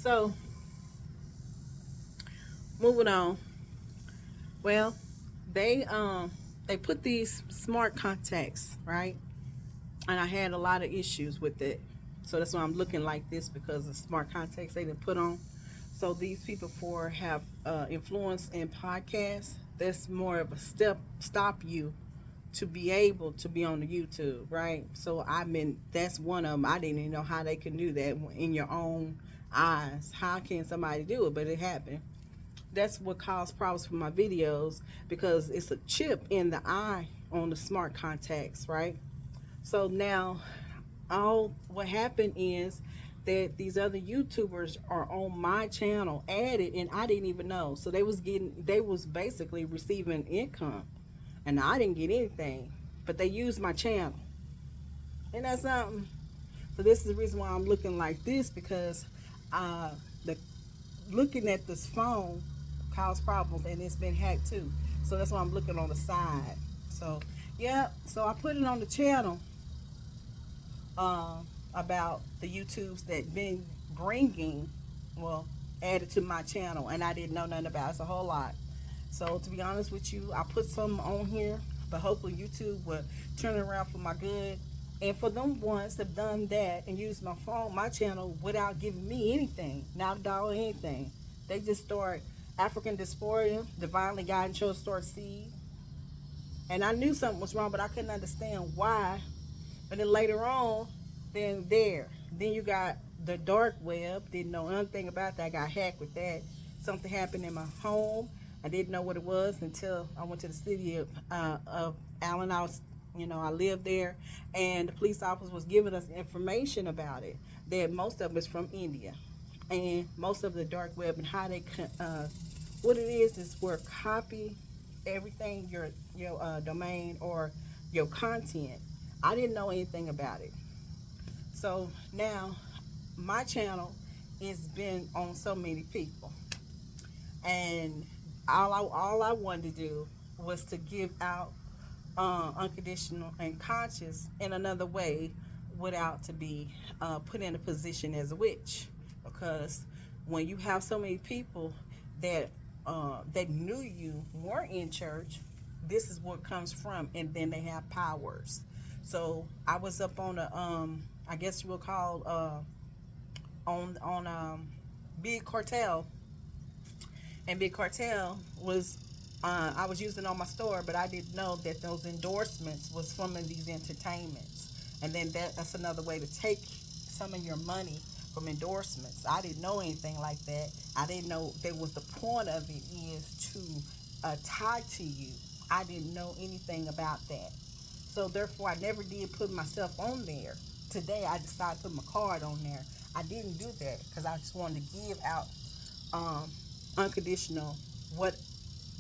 So moving on. Well, they um they put these smart contacts, right? And I had a lot of issues with it. So that's why I'm looking like this because the smart contacts they didn't put on. So these people for have influence in podcasts. That's more of a stop you to be able to be on the YouTube, right? So I mean that's one of them. I didn't even know how they can do that in your own eyes. How can somebody do it? But it happened. That's what caused problems for my videos because it's a chip in the eye on the smart contacts, right? So now all what happened is that these other YouTubers are on my channel added and I didn't even know. So they was basically receiving income and I didn't get anything. But they used my channel. And that's something. So this is the reason why I'm looking like this because the looking at this phone caused problems and it's been hacked too. So that's why I'm looking on the side. So yeah, so I put it on the channel about the YouTubes that been bringing, well, added to my channel, and I didn't know nothing about it. It's a whole lot. So to be honest with you, I put some on here, but hopefully YouTube will turn it around for my good. And for them ones that have done that and used my phone, my channel without giving me anything, not a dollar, anything, they just start African Dysphoria, Divinely Guided Chose Start Seed. And I knew something was wrong, but I couldn't understand why. And then later on, then you got the dark web. Didn't know anything about that. I got hacked with that. Something happened in my home. I didn't know what it was until I went to the city of Allen. I lived there, and the police officer was giving us information about it. That most of it is from India, and most of the dark web and how they what it is where copy everything your domain or your content. I didn't know anything about it. So now my channel has been on so many people, and all I wanted to do was to give out unconditional and conscious in another way without to be put in a position as a witch, because when you have so many people that that knew you weren't in church, this is what comes from, and then they have powers. So I was up on a I guess you will call on Big Cartel, and Big Cartel was I was using on my store, but I didn't know that those endorsements was from these entertainments, and then that's another way to take some of your money from endorsements. I didn't know anything like that. I didn't know that was the point of it is to tie to you. I didn't know anything about that, so therefore I never did put myself on there. Today I decided to put my card on there. I didn't do that because I just wanted to give out um, unconditional what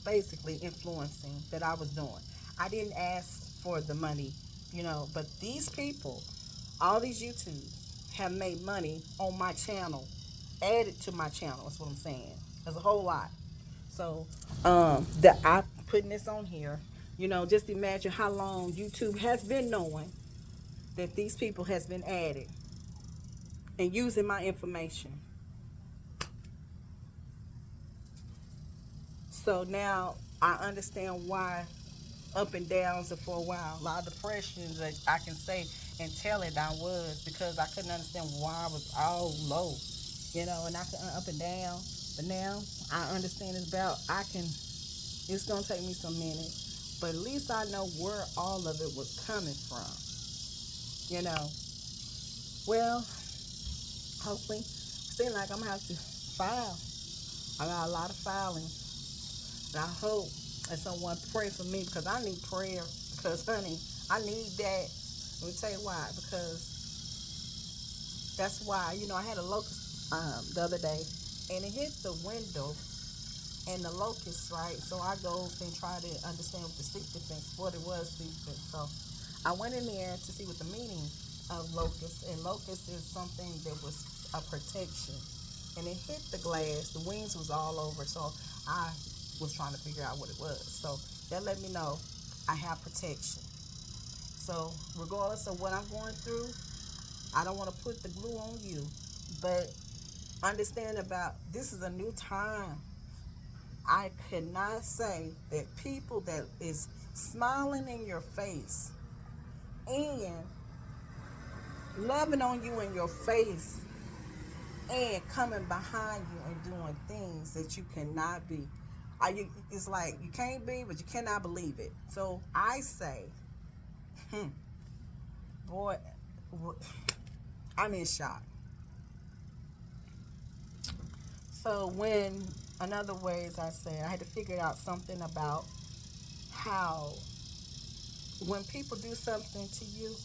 basically influencing that I was doing. I didn't ask for the money, but these people, all these YouTubes, have made money on my channel, added to my channel. That's what I'm saying. There's a whole lot. So that I'm putting this on here. Just imagine how long YouTube has been knowing that these people has been added and using my information. So now I understand why up and downs for a while. A lot of depressions that I can say and tell it I was because I couldn't understand why I was all low, and I could up and down. But now I understand it's about I can. It's gonna take me some minutes, but at least I know where all of it was coming from. You know. Well, hopefully, seems like I'm gonna have to file. I got a lot of filing, and I hope that someone pray for me because I need prayer. Because honey, I need that. Let me tell you why. Because that's why I had a locust the other day, and it hit the window and the locust, right? So I go and try to understand what the sleep defense, what it was sleep defense. So I went in there to see what the meaning of locust, and locust is something that was a protection, and it hit the glass. The wings was all over, so I was trying to figure out what it was. So that let me know I have protection. So regardless of what I'm going through, I don't want to put the glue on you, but Understand about this is a new time. I cannot say that people that is smiling in your face and loving on you in your face and coming behind you and doing things that you cannot be. It's like you can't be, but you cannot believe it. So I say, boy, I'm in shock. So when, another way, as I said, I had to figure out something about how when people do something to you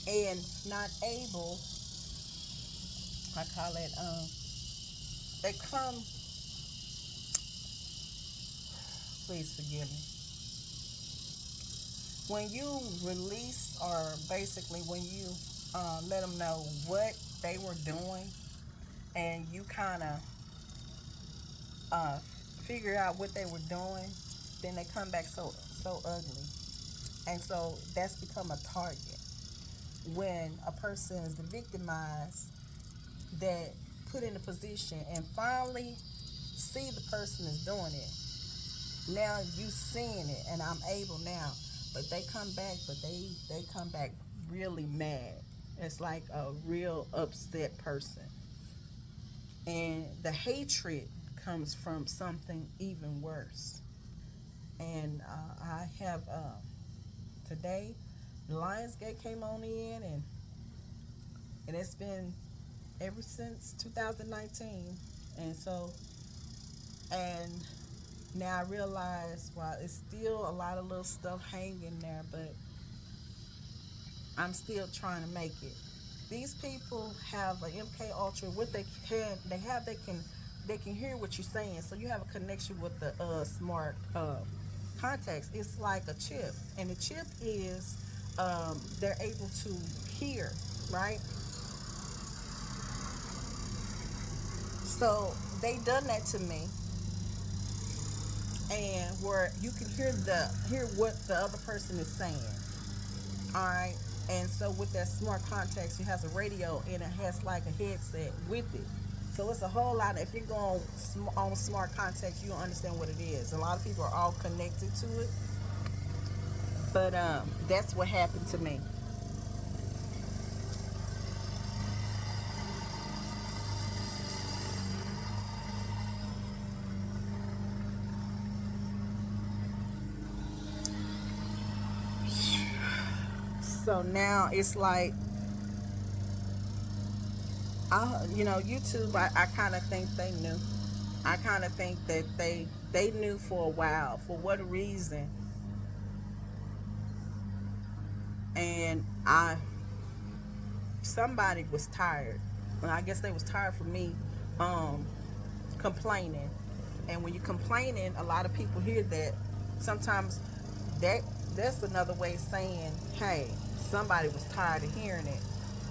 and not able, I call it, they come, please forgive me, when you release, or basically when you let them know what they were doing, and you kind of uh, figure out what they were doing, then they come back so ugly, and so that's become a target. When a person is victimized, that put in a position and finally see the person is doing it. Now you seeing it, and I'm able now, but they come back, but they come back really mad. It's like a real upset person, and the hatred comes from something even worse. And I have today, Lionsgate came on in, and it's been ever since 2019, and so, and now I realize, while it's still a lot of little stuff hanging there, but I'm still trying to make it. These people have an MK Ultra. What they can hear what you're saying. So you have a connection with the smart contacts. It's like a chip, and the chip is they're able to hear, right? So they done that to me, and where you can hear what the other person is saying. All right. And so with that smart contacts, it has a radio and it has like a headset with it. So it's a whole lot. If you go on smart contacts, you don't understand what it is. A lot of people are all connected to it, but that's what happened to me. So now it's like, YouTube. I kind of think they knew. I kind of think that they knew for a while, for what reason, and somebody was tired. Well, I guess they was tired for me um, complaining. And when you're complaining, a lot of people hear that. Sometimes that that's another way of saying, hey, somebody was tired of hearing it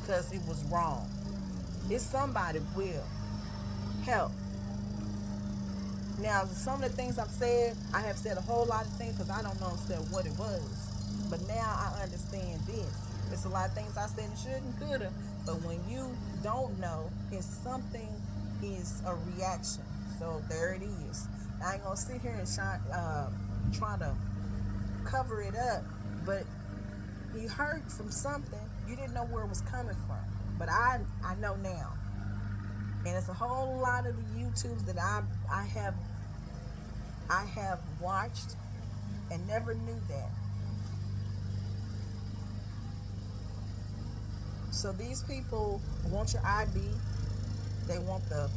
because it was wrong. If somebody will help. Now, some of the things I've said, I have said a whole lot of things because I don't understand what it was. But now I understand this. There's a lot of things I said and should and could have. But when you don't know, it's something is a reaction. So there it is. I ain't gonna sit here and try to cover it up. But you heard from something, you didn't know where it was coming from. But I know now. And it's a whole lot of the YouTubes that I have watched and never knew that. So these people want your ID. They want the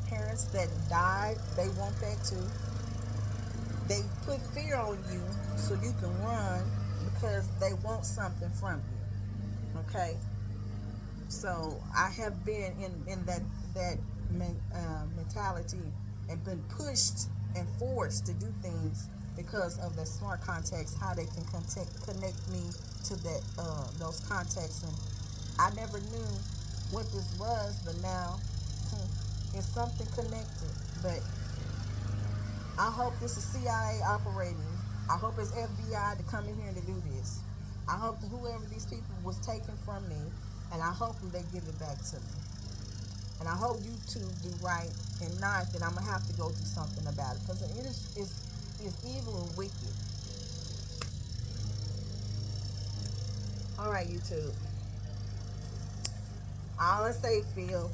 parents that died. They want that too. They put fear on you so you can run because they want something from you. Okay. So I have been in that mentality and been pushed and forced to do things because of the smart contacts, how they can connect me to those contacts, and I never knew what this was, but now it's something connected. But I hope this is CIA operating. I hope it's FBI to come in here and to do this. I hope that whoever these people was taken from me, and I hope they give it back to me. And I hope you two do right, and not that I'm gonna have to go do something about it, because it is evil and wicked. All right, YouTube. All I say, Phil,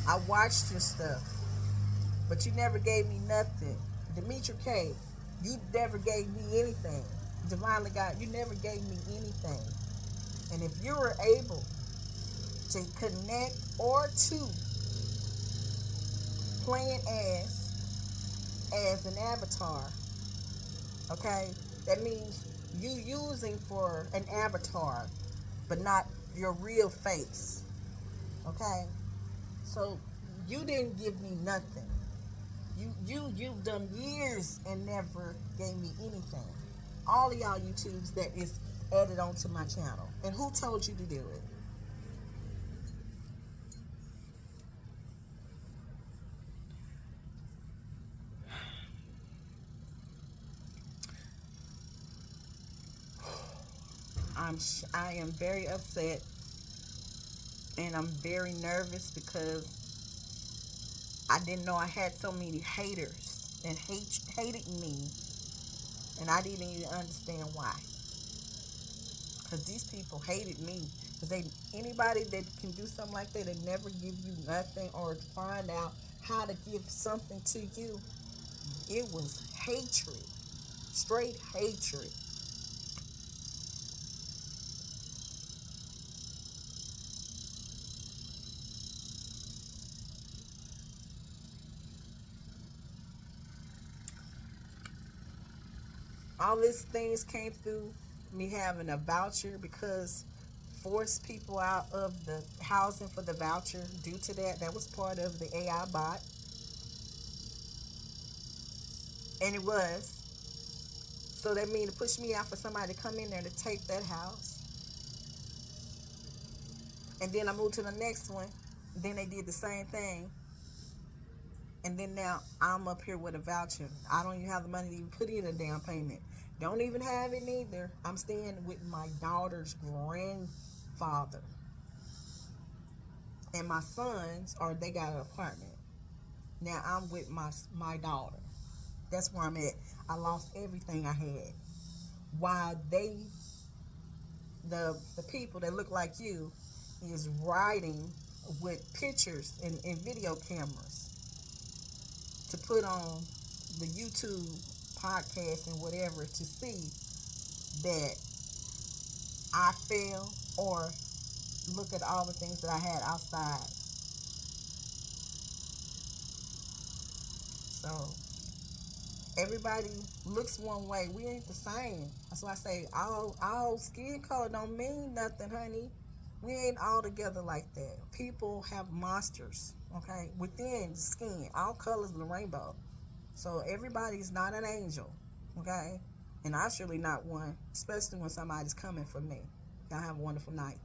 I watched your stuff, but you never gave me nothing. Demetri K, you never gave me anything. Divinely God, you never gave me anything. And if you were able to connect or to playing as an avatar, okay, that means you using for an avatar, but not your real face, okay. So you didn't give me nothing. You've done years and never gave me anything. All of y'all YouTubes that is added onto my channel, and who told you to do it? I am very upset, and I'm very nervous because I didn't know I had so many haters and hated me, and I didn't even understand why. Because these people hated me. Because anybody that can do something like that and never give you nothing or find out how to give something to you, it was hatred, straight hatred. All these things came through me having a voucher, because forced people out of the housing for the voucher due to that was part of the AI bot, and it was. So that means to push me out for somebody to come in there to take that house. And then I moved to the next one. Then they did the same thing. And then now I'm up here with a voucher. I don't even have the money to even put in a down payment. Don't even have it neither. I'm staying with my daughter's grandfather. And my sons they got an apartment. Now I'm with my daughter. That's where I'm at. I lost everything I had. While the people that look like you is riding with pictures and video cameras to put on the YouTube podcast and whatever, to see that I fail, or look at all the things that I had outside. So everybody looks one way. We ain't the same. That's why I say all skin color don't mean nothing, honey. We ain't all together like that. People have monsters, okay, within the skin, all colors of the rainbow. So everybody's not an angel, okay? And I surely not one, especially when somebody's coming for me. Y'all have a wonderful night.